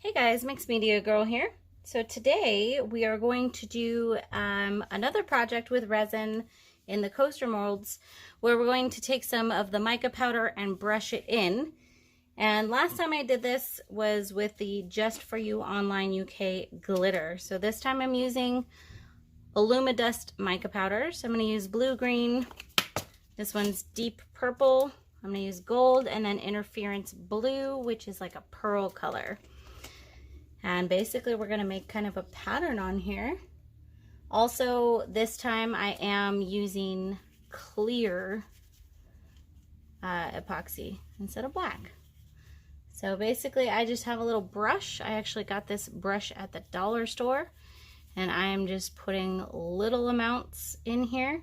Hey guys, Mixed Media Girl here. So today we are going to do another project with resin in the coaster molds where we're going to take some of the mica powder and brush it in. And last time I did this was with the Just For You Online UK glitter. So this time I'm using Illumidust mica powder. So I'm going to use blue green. This one's deep purple. I'm going to use gold and then interference blue, which is like a pearl color. And basically we're going to make kind of a pattern on here. Also, this time I am using clear epoxy instead of black. So basically I just have a little brush. I actually got this brush at the dollar store. And I am just putting little amounts in here.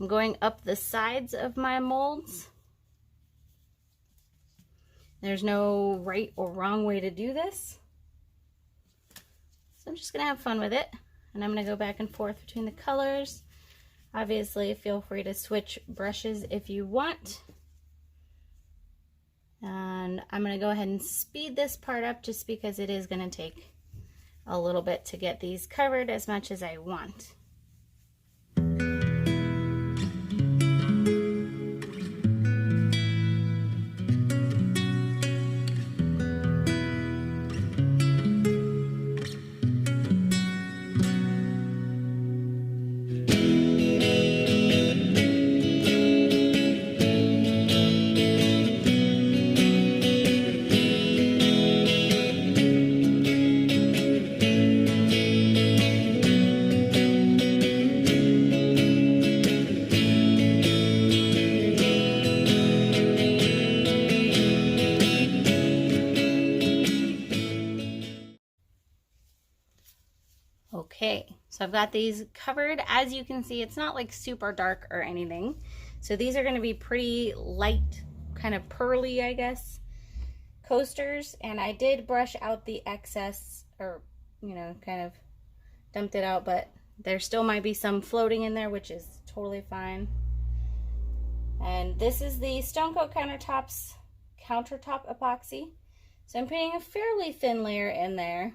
I'm going up the sides of my molds. There's no right or wrong way to do this. I'm just going to have fun with it, and I'm going to go back and forth between the colors. Obviously, feel free to switch brushes if you want. And I'm going to go ahead and speed this part up just because it is going to take a little bit to get these covered as much as I want. Okay, so I've got these covered. As you can see, it's not like super dark or anything. So these are going to be pretty light, kind of pearly, I guess, coasters. And I did brush out the excess, or, you know, kind of dumped it out, but there still might be some floating in there, which is totally fine. And this is the Stone Coat Countertops countertop epoxy. So I'm putting a fairly thin layer in there.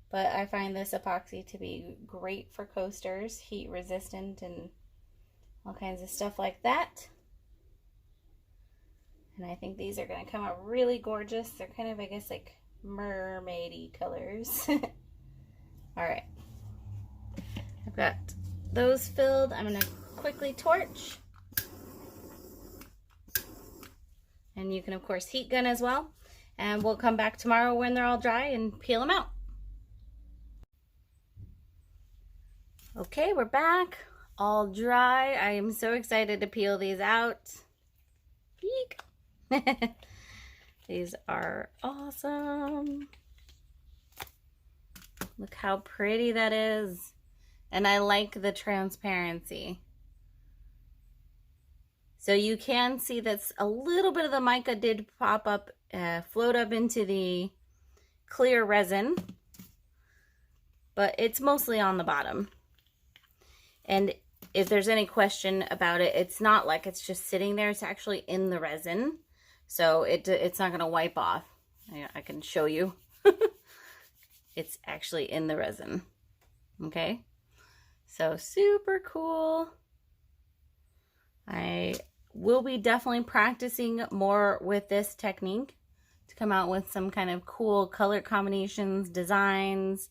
But I find this epoxy to be great for coasters, heat resistant and all kinds of stuff like that. And I think these are going to come out really gorgeous. They're kind of, I guess, like mermaid-y colors. Alright. I've got those filled. I'm going to quickly torch. And you can, of course, heat gun as well. And we'll come back tomorrow when they're all dry and peel them out. Okay, we're back, all dry. I am so excited to peel these out. Eek. These are awesome. Look how pretty that is. And I like the transparency. So you can see that a little bit of the mica did pop up, float up into the clear resin, but it's mostly on the bottom. And if there's any question about it, it's not like it's just sitting there. It's actually in the resin. So it's not going to wipe off. I can show you. It's actually in the resin. Okay. So super cool. I will be definitely practicing more with this technique to come out with some kind of cool color combinations, designs,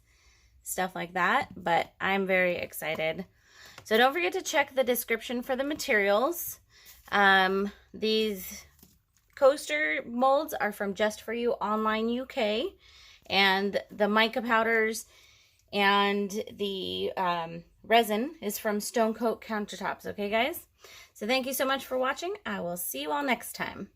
stuff like that. But I'm very excited. So don't forget to check the description for the materials. These coaster molds are from Just For You Online UK. And the mica powders and the resin is from Stone Coat Countertops. Okay, guys? So thank you so much for watching. I will see you all next time.